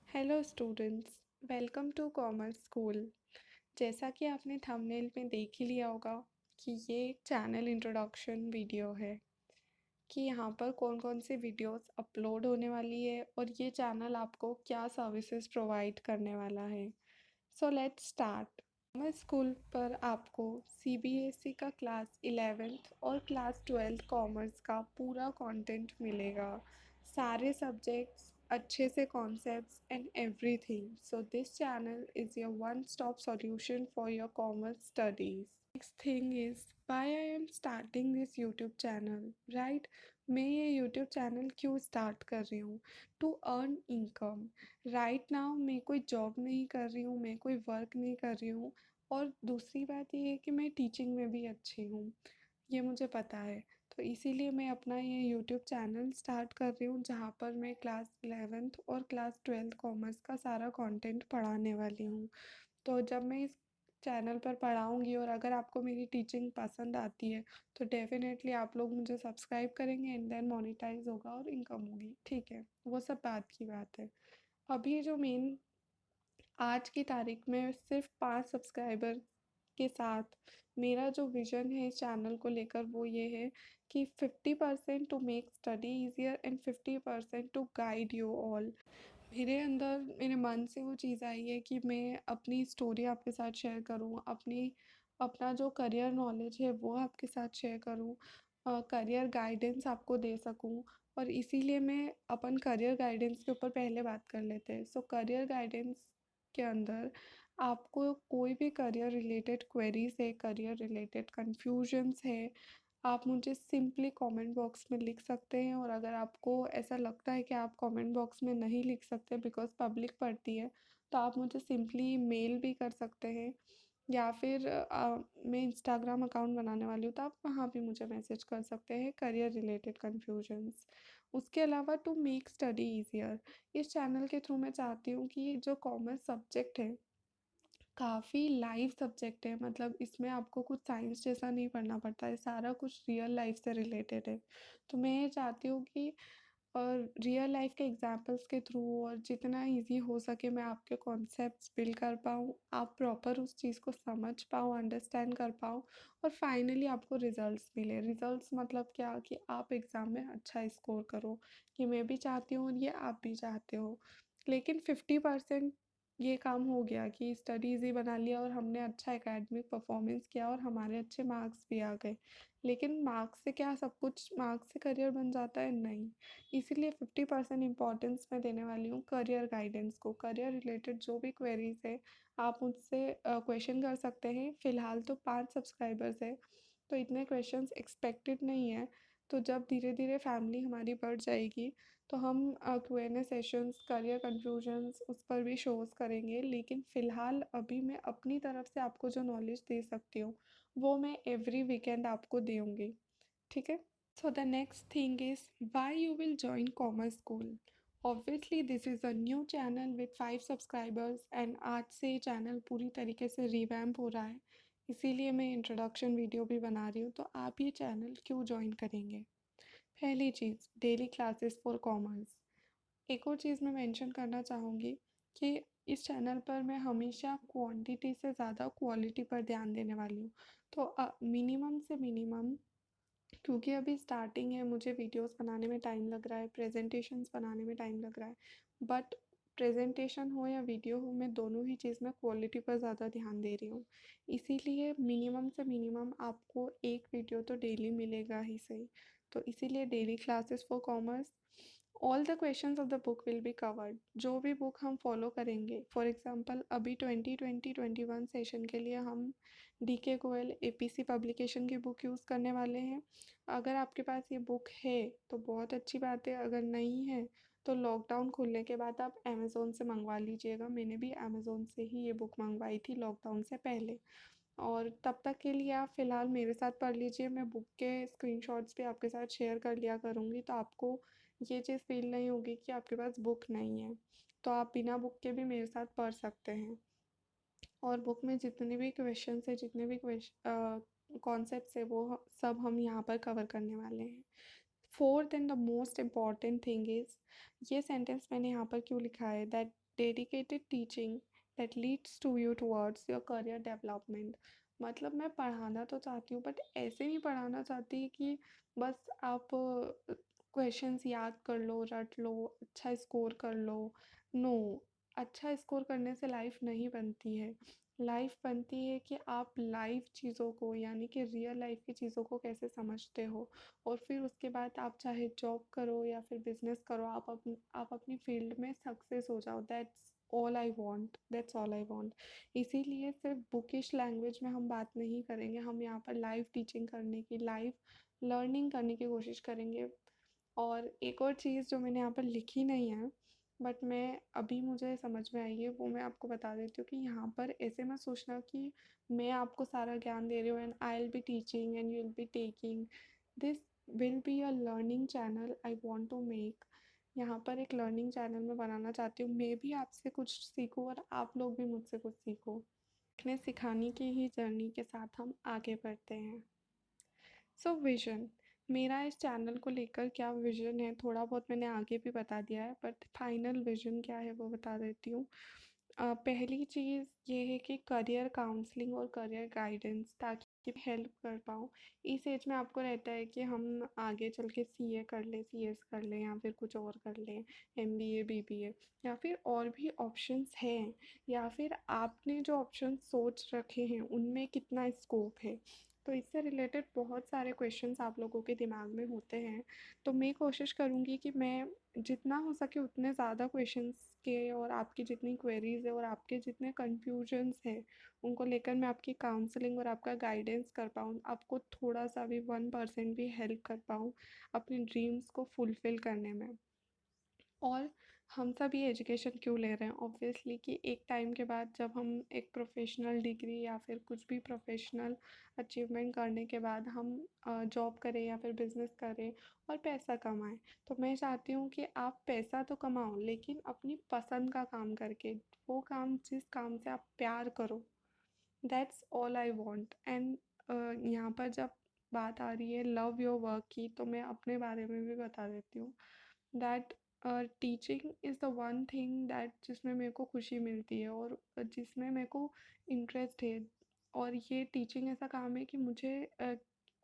Hello students, welcome to commerce school. जैसा कि आपने थंबनेल में देख ही लिया होगा कि ये एक चैनल इंट्रोडक्शन वीडियो है कि यहाँ पर कौन कौन सी वीडियोस अपलोड होने वाली है और ये चैनल आपको क्या सर्विसेज प्रोवाइड करने वाला है। So let's start. Commerce school पर आपको सीबीएसई का क्लास 11th और क्लास 12th कॉमर्स का पूरा कंटेंट मिलेगा, सारे सब्जेक्ट्स, अच्छे से concepts and everything. So this channel is your one stop solution for your commerce studies. Next thing is why I am starting this YouTube channel, right. मैं ये YouTube channel क्यों start कर रही हूँ? To earn income. Right now मैं कोई job नहीं कर रही हूँ, मैं कोई वर्क नहीं कर रही हूँ। और दूसरी बात ये है कि मैं टीचिंग में भी अच्छी हूँ, ये मुझे पता है। तो इसीलिए मैं अपना ये यूट्यूब चैनल स्टार्ट कर रही हूँ जहाँ पर मैं क्लास 11th और क्लास 12th कॉमर्स का सारा कंटेंट पढ़ाने वाली हूँ। तो जब मैं इस चैनल पर पढ़ाऊँगी और अगर आपको मेरी टीचिंग पसंद आती है तो डेफ़िनेटली आप लोग मुझे सब्सक्राइब करेंगे एंड देन मोनेटाइज होगा और इनकम होगी, ठीक है। वो सब बात की बात है। अभी जो मेन आज की तारीख में सिर्फ 5 सब्सक्राइबर के साथ मेरा जो विज़न है इस चैनल को लेकर वो ये है कि 50% to make study easier and 50% to guide you all. मेरे अंदर मेरे मन से वो चीज़ आई है कि मैं अपनी स्टोरी आपके साथ शेयर करूँ, अपना जो करियर नॉलेज है वो आपके साथ शेयर करूँ, करियर गाइडेंस आपको दे सकूँ। और इसीलिए मैं अपन करियर गाइडेंस के ऊपर पहले बात कर लेते हैं। सो करियर गाइडेंस के अंदर आपको कोई भी करियर रिलेटेड क्वेरीज है, करियर रिलेटेड कन्फ्यूजन्स है, आप मुझे सिंपली कमेंट बॉक्स में लिख सकते हैं। और अगर आपको ऐसा लगता है कि आप कमेंट बॉक्स में नहीं लिख सकते बिकॉज़ पब्लिक पढ़ती है, तो आप मुझे सिंपली मेल भी कर सकते हैं या फिर मैं इंस्टाग्राम अकाउंट बनाने वाली हूँ तो आप वहाँ भी मुझे मैसेज कर सकते हैं करियर रिलेटेड कन्फ्यूजन्स। उसके अलावा टू मेक स्टडी ईज़ियर, इस चैनल के थ्रू मैं चाहती हूँ कि जो कॉमर्स सब्जेक्ट है काफ़ी लाइव सब्जेक्ट है, मतलब इसमें आपको कुछ साइंस जैसा नहीं पढ़ना पड़ता है, सारा कुछ रियल लाइफ से रिलेटेड है। तो मैं ये चाहती हूँ कि रियल लाइफ के एग्जांपल्स के थ्रू और जितना इजी हो सके मैं आपके कॉन्सेप्ट्स बिल्ड कर पाऊँ, आप प्रॉपर उस चीज़ को समझ पाओ, अंडरस्टैंड कर पाओ और फाइनली आपको रिजल्ट्स मिले। रिजल्ट्स मतलब क्या कि आप एग्ज़ाम में अच्छा स्कोर करो, ये मैं भी चाहती हूँ और ये आप भी चाहते हो। लेकिन 50% ये काम हो गया कि स्टडी ईज़ी बना लिया और हमने अच्छा एकेडमिक परफॉर्मेंस किया और हमारे अच्छे मार्क्स भी आ गए। लेकिन मार्क्स से क्या सब कुछ, मार्क्स से करियर बन जाता है? नहीं। इसीलिए 50% इम्पोर्टेंस मैं देने वाली हूँ करियर गाइडेंस को। करियर रिलेटेड जो भी क्वेरीज है आप मुझसे क्वेश्चन कर सकते हैं। फ़िलहाल तो 5 सब्सक्राइबर्स है तो इतने क्वेश्चंस एक्सपेक्टेड नहीं है। तो जब धीरे धीरे फैमिली हमारी बढ़ जाएगी तो हम Q&A सेशंस, करियर कन्फ्यूजन्स उस पर भी शोज़ करेंगे। लेकिन फ़िलहाल अभी मैं अपनी तरफ से आपको जो नॉलेज दे सकती हूँ वो मैं एवरी वीकेंड आपको दूँगी, ठीक है। So the next thing is why you will join Commerce School. Obviously this is a new channel with 5 subscribers and आज से ये चैनल पूरी तरीके से रिवैम्प हो रहा है, इसीलिए मैं इंट्रोडक्शन वीडियो भी बना रही हूँ। तो आप ये चैनल क्यों ज्वाइन करेंगे? पहली चीज़, डेली क्लासेस फॉर कॉमर्स। एक और चीज़ मैं मेंशन करना चाहूँगी कि इस चैनल पर मैं हमेशा क्वांटिटी से ज़्यादा क्वालिटी पर ध्यान देने वाली हूँ। तो मिनिमम से मिनिमम, क्योंकि अभी स्टार्टिंग है, मुझे वीडियोस बनाने में टाइम लग रहा है, प्रेजेंटेशंस बनाने में टाइम लग रहा है। बट प्रेजेंटेशन हो या वीडियो हो, मैं दोनों ही चीज़ में क्वालिटी पर ज़्यादा ध्यान दे रही हूँ। इसीलिए मिनिमम से मिनिमम आपको एक वीडियो तो डेली मिलेगा ही सही। तो इसीलिए daily classes for commerce, all the questions of the book will be covered. जो भी बुक हम फॉलो करेंगे, फॉर एग्जांपल अभी 2020-21 सेशन के लिए हम DK गोयल APC पब्लिकेशन की बुक यूज़ करने वाले हैं। अगर आपके पास ये बुक है तो बहुत अच्छी बात है, अगर नहीं है तो लॉकडाउन खुलने के बाद आप अमेज़ोन से मंगवा लीजिएगा। मैंने भी अमेज़ोन से ही ये बुक मंगवाई थी लॉकडाउन से पहले। और तब तक के लिए आप फ़िलहाल मेरे साथ पढ़ लीजिए, मैं बुक के स्क्रीनशॉट्स भी आपके साथ शेयर कर लिया करूँगी, तो आपको ये चीज़ फ़ील नहीं होगी कि आपके पास बुक नहीं है। तो आप बिना बुक के भी मेरे साथ पढ़ सकते हैं। और बुक में जितने भी क्वेश्चंस है, जितने भी कॉन्सेप्ट्स है वो सब हम यहाँ पर कवर करने वाले हैं। Fourth and the most important thing is, ये सेंटेंस मैंने यहाँ पर क्यों लिखा है, that dedicated teaching that leads to you towards your career development. मतलब मैं पढ़ाना तो चाहती हूँ बट ऐसे नहीं पढ़ाना चाहती कि बस आप क्वेश्चंस याद कर लो, रट लो, अच्छा स्कोर कर लो। नो, अच्छा स्कोर करने से लाइफ नहीं बनती है। लाइफ बनती है कि आप लाइव चीज़ों को यानी कि रियल लाइफ की चीज़ों को कैसे समझते हो, और फिर उसके बाद आप चाहे जॉब करो या फिर बिजनेस करो, आप अपनी फील्ड में सक्सेस हो जाओ। That's all I want. इसीलिए सिर्फ बुकिश लैंग्वेज में हम बात नहीं करेंगे, हम यहाँ पर लाइव टीचिंग करने की, लाइव लर्निंग करने की कोशिश करेंगे। और एक और चीज़ जो मैंने यहाँ पर लिखी नहीं है बट मैं अभी मुझे समझ में आई है, वो मैं आपको बता देती हूँ कि यहाँ पर ऐसे मत सोचना कि मैं आपको सारा ज्ञान दे रही हूँ and I will be teaching and you will be taking. This will be a learning channel I want to make. यहाँ पर एक लर्निंग चैनल मैं बनाना चाहती हूँ, मैं भी आपसे कुछ सीखूँ और आप लोग भी मुझसे कुछ सीखो। सीखने सिखाने की ही जर्नी के साथ हम आगे बढ़ते हैं। सो विज़न, मेरा इस चैनल को लेकर क्या विज़न है थोड़ा बहुत मैंने आगे भी बता दिया है बट फाइनल विज़न क्या है वो बता देती हूँ। पहली चीज़ ये है कि करियर काउंसलिंग और करियर गाइडेंस, ताकि हेल्प कर पाऊँ। इस एज में आपको रहता है कि हम आगे चल के सीए कर लें, सीएस कर लें या फिर कुछ और कर लें, एमबीए बीबीए, या फिर और भी ऑप्शंस हैं, या फिर आपने जो ऑप्शंस सोच रखे हैं उनमें कितना स्कोप है। तो इससे रिलेटेड बहुत सारे क्वेश्चंस आप लोगों के दिमाग में होते हैं। तो मैं कोशिश करूँगी कि मैं जितना हो सके उतने ज़्यादा क्वेश्चंस के, और आपकी जितनी क्वेरीज है और आपके जितने कन्फ्यूजन्स हैं उनको लेकर मैं आपकी काउंसलिंग और आपका गाइडेंस कर पाऊँ, आपको थोड़ा सा भी 1% भी हेल्प कर पाऊँ अपनी ड्रीम्स को फुलफ़िल करने में। और हम सभी एजुकेशन क्यों ले रहे हैं, ऑब्वियसली कि एक टाइम के बाद जब हम एक प्रोफेशनल डिग्री या फिर कुछ भी प्रोफेशनल अचीवमेंट करने के बाद हम जॉब करें या फिर बिजनेस करें और पैसा कमाएं। तो मैं चाहती हूँ कि आप पैसा तो कमाओ लेकिन अपनी पसंद का काम करके, वो काम जिस काम से आप प्यार करो। That's all I want. And यहाँ पर जब बात आ रही है लव योर वर्क की, तो मैं अपने बारे में भी बता देती हूँ that teaching is the one thing that जिसमें मेरे को खुशी मिलती है और जिसमें मेरे को इंटरेस्ट है। और ये टीचिंग ऐसा काम है कि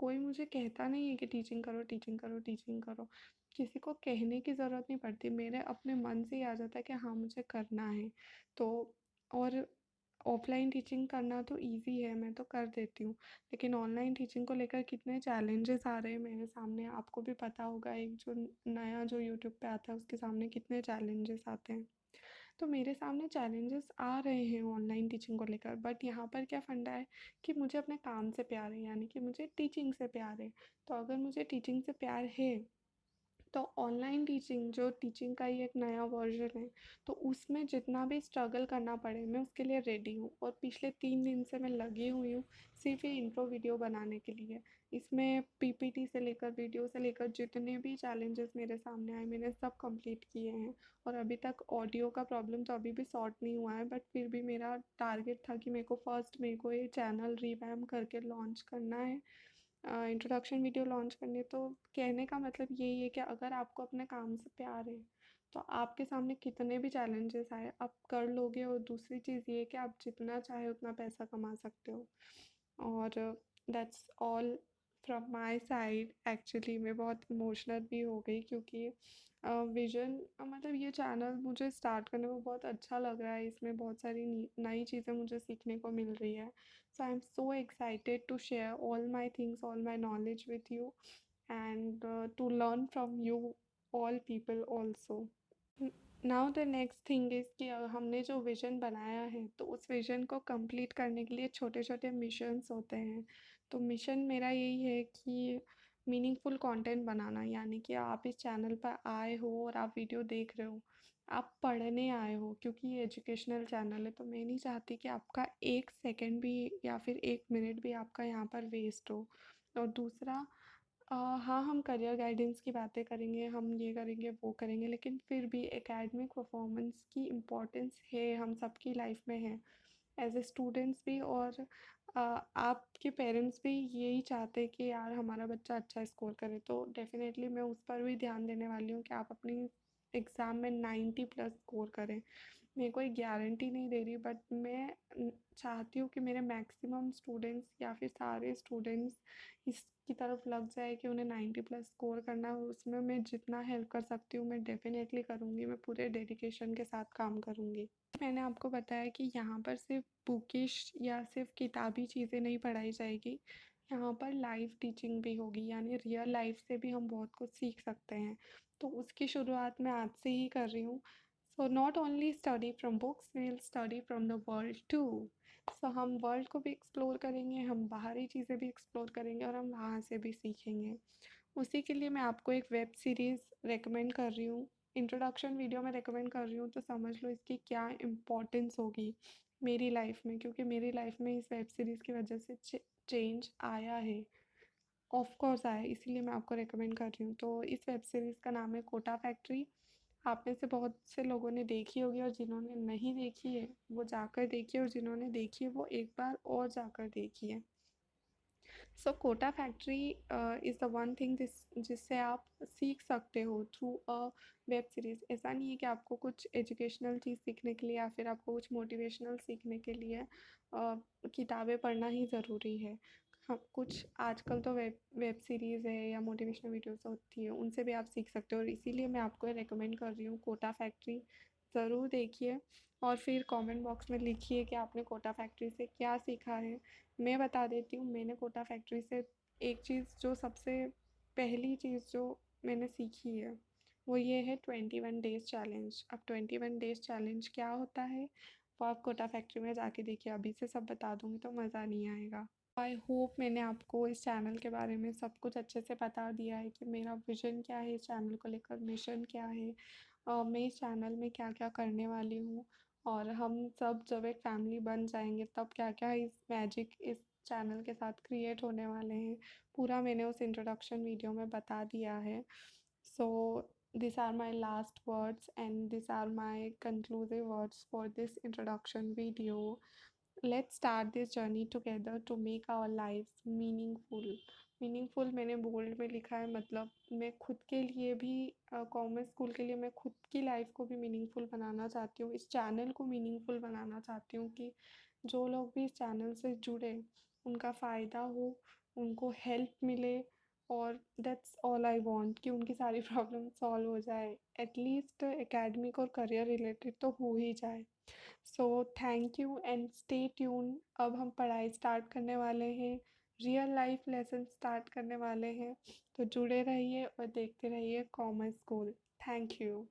कोई मुझे कहता नहीं है कि टीचिंग करो, टीचिंग करो, टीचिंग करो। किसी को कहने की ज़रूरत नहीं पड़ती, मेरे अपने मन से ही आ जाता है कि हाँ मुझे करना है। तो और ऑफलाइन टीचिंग करना तो इजी है, मैं तो कर देती हूँ, लेकिन ऑनलाइन टीचिंग को लेकर कितने चैलेंजेस आ रहे हैं मेरे सामने, आपको भी पता होगा। एक जो नया जो यूट्यूब पे आता है उसके सामने कितने चैलेंजेस आते हैं। तो मेरे सामने चैलेंजेस आ रहे हैं ऑनलाइन टीचिंग को लेकर, बट यहाँ पर क्या फंडा है कि मुझे अपने काम से प्यार है, यानी कि मुझे टीचिंग से प्यार है। तो अगर मुझे टीचिंग से प्यार है तो ऑनलाइन टीचिंग, जो टीचिंग का ही एक नया वर्जन है, तो उसमें जितना भी स्ट्रगल करना पड़े मैं उसके लिए रेडी हूँ। और पिछले 3 दिन से मैं लगी हुई हूँ सिर्फ ये इंट्रो वीडियो बनाने के लिए। इसमें पीपीटी से लेकर वीडियो से लेकर जितने भी चैलेंजेस मेरे सामने आए मैंने सब कंप्लीट किए हैं। और अभी तक ऑडियो का प्रॉब्लम तो अभी भी सॉर्ट नहीं हुआ है, बट फिर भी मेरा टारगेट था कि मेरे को ये चैनल रिवैम्प करके लॉन्च करना है, इंट्रोडक्शन वीडियो लॉन्च करनी है। तो कहने का मतलब यही है कि अगर आपको अपने काम से प्यार है तो आपके सामने कितने भी चैलेंजेस आए आप कर लोगे। और दूसरी चीज़ ये है कि आप जितना चाहे उतना पैसा कमा सकते हो। और that's all from my side. Actually मैं बहुत इमोशनल भी हो गई क्योंकि विजन मतलब ये चैनल मुझे स्टार्ट करने में बहुत अच्छा लग रहा है, इसमें बहुत सारी नई चीज़ें मुझे सीखने को मिल रही है। So I am so excited to share all my things, all my knowledge with you and to learn from you all people also. Now the next thing is कि हमने जो विज़न बनाया है तो उस विज़न को कंप्लीट करने के लिए छोटे छोटे मिशंस होते हैं। तो मिशन मेरा यही है कि मीनिंगफुल कंटेंट बनाना, यानी कि आप इस चैनल पर आए हो और आप वीडियो देख रहे हो, आप पढ़ने आए हो, क्योंकि ये एजुकेशनल चैनल है। तो मैं नहीं चाहती कि आपका 1 सेकेंड भी या फिर 1 मिनट भी आपका यहाँ पर वेस्ट हो। और दूसरा, हाँ, हम करियर गाइडेंस की बातें करेंगे, हम ये करेंगे, वो करेंगे, लेकिन फिर भी एकेडमिक परफॉर्मेंस की इम्पोर्टेंस है, हम सबकी लाइफ में है, एज ए स्टूडेंट्स भी। और आपके पेरेंट्स भी यही चाहते हैं कि यार हमारा बच्चा अच्छा स्कोर करे। तो डेफिनेटली मैं उस पर भी ध्यान देने वाली हूँ कि आप अपनी एग्ज़ाम में 90 प्लस स्कोर करें। मैं कोई गारंटी नहीं दे रही, बट मैं चाहती हूँ कि मेरे मैक्सिमम स्टूडेंट्स या फिर सारे स्टूडेंट्स इसकी तरफ लग जाए कि उन्हें 90 प्लस स्कोर करना है। उसमें मैं जितना हेल्प कर सकती हूँ मैं डेफ़िनेटली करूँगी, मैं पूरे डेडिकेशन के साथ काम करूँगी। मैंने आपको बताया कि यहाँ पर सिर्फ बुकिश या सिर्फ किताबी चीज़ें नहीं पढ़ाई जाएगी, यहाँ पर लाइव टीचिंग भी होगी, यानी रियल लाइफ से भी हम बहुत कुछ सीख सकते हैं। तो उसकी शुरुआत मैं आज से ही कर रही हूँ। So not only study from books, we will study from the world too. So हम वर्ल्ड को भी एक्सप्लोर करेंगे, हम बाहरी चीज़ें भी एक्सप्लोर करेंगे और हम वहाँ से भी सीखेंगे। उसी के लिए मैं आपको एक वेब सीरीज़ रेकमेंड कर रही हूँ। इंट्रोडक्शन वीडियो में रेकमेंड कर रही हूँ, तो समझ लो इसकी क्या इम्पोर्टेंस होगी मेरी लाइफ में, क्योंकि मेरी लाइफ में इस वेब सीरीज़ की वजह से चेंज आया है। ऑफ कोर्स आया है, इसीलिए मैं आपको रेकमेंड कर रही हूँ। तो इस वेब सीरीज़ का नाम है कोटा फैक्ट्री। आप में से बहुत से लोगों ने देखी होगी, और जिन्होंने नहीं देखी है वो जाकर देखिए, और जिन्होंने देखी है वो एक बार और जाकर देखिए। So Kota factory is the one thing जिससे आप सीख सकते हो थ्रू अ वेब सीरीज़। ऐसा नहीं है कि आपको कुछ एजुकेशनल चीज़ सीखने के लिए या फिर आपको कुछ मोटिवेशनल सीखने के लिए किताबें पढ़ना ही ज़रूरी है। हाँ, कुछ आजकल तो वेब वेब सीरीज़ है या मोटिवेशनल वीडियोस होती है, उनसे भी आप सीख सकते हो, और इसीलिए मैं आपको रेकमेंड कर रही हूँ कोटा फैक्ट्री। ज़रूर देखिए और फिर कमेंट बॉक्स में लिखिए कि आपने कोटा फैक्ट्री से क्या सीखा है। मैं बता देती हूँ, मैंने कोटा फैक्ट्री से एक चीज़, जो सबसे पहली चीज़ जो मैंने सीखी है वो ये है 21 डेज़ चैलेंज। अब 21 डेज़ चैलेंज क्या होता है वो आप कोटा फैक्ट्री में जाके देखिए, अभी से सब बता दूँगी तो मज़ा नहीं आएगा। आई होप मैंने आपको इस चैनल के बारे में सब कुछ अच्छे से बता दिया है कि मेरा विज़न क्या है इस चैनल को लेकर, मिशन क्या है, मैं इस चैनल में क्या क्या करने वाली हूँ, और हम सब जब एक फैमिली बन जाएंगे तब क्या क्या इस मैजिक इस चैनल के साथ क्रिएट होने वाले हैं, पूरा मैंने उस इंट्रोडक्शन वीडियो में बता दिया है। सो these are my last words and these are my conclusive words for this introduction video. Let's start this journey together to make our lives meaningful. Meaningful मैंने बोल्ड में लिखा है, मतलब मैं खुद के लिए भी, कॉमर्स स्कूल के लिए मैं खुद की लाइफ को भी मीनिंगफुल बनाना चाहती हूँ, इस चैनल को मीनिंगफुल बनाना चाहती हूँ कि जो लोग भी इस चैनल से जुड़े उनका फ़ायदा हो, उनको हेल्प मिले, और दैट्स ऑल आई वांट कि उनकी सारी प्रॉब्लम सॉल्व हो जाए, एटलीस्ट एकेडमिक और करियर रिलेटेड तो हो ही जाए। So thank you and stay tune. अब हम पढ़ाई स्टार्ट करने वाले हैं, रियल लाइफ लेसन स्टार्ट करने वाले हैं, तो जुड़े रहिए और देखते रहिए कॉमर्स स्कूल। Thank you.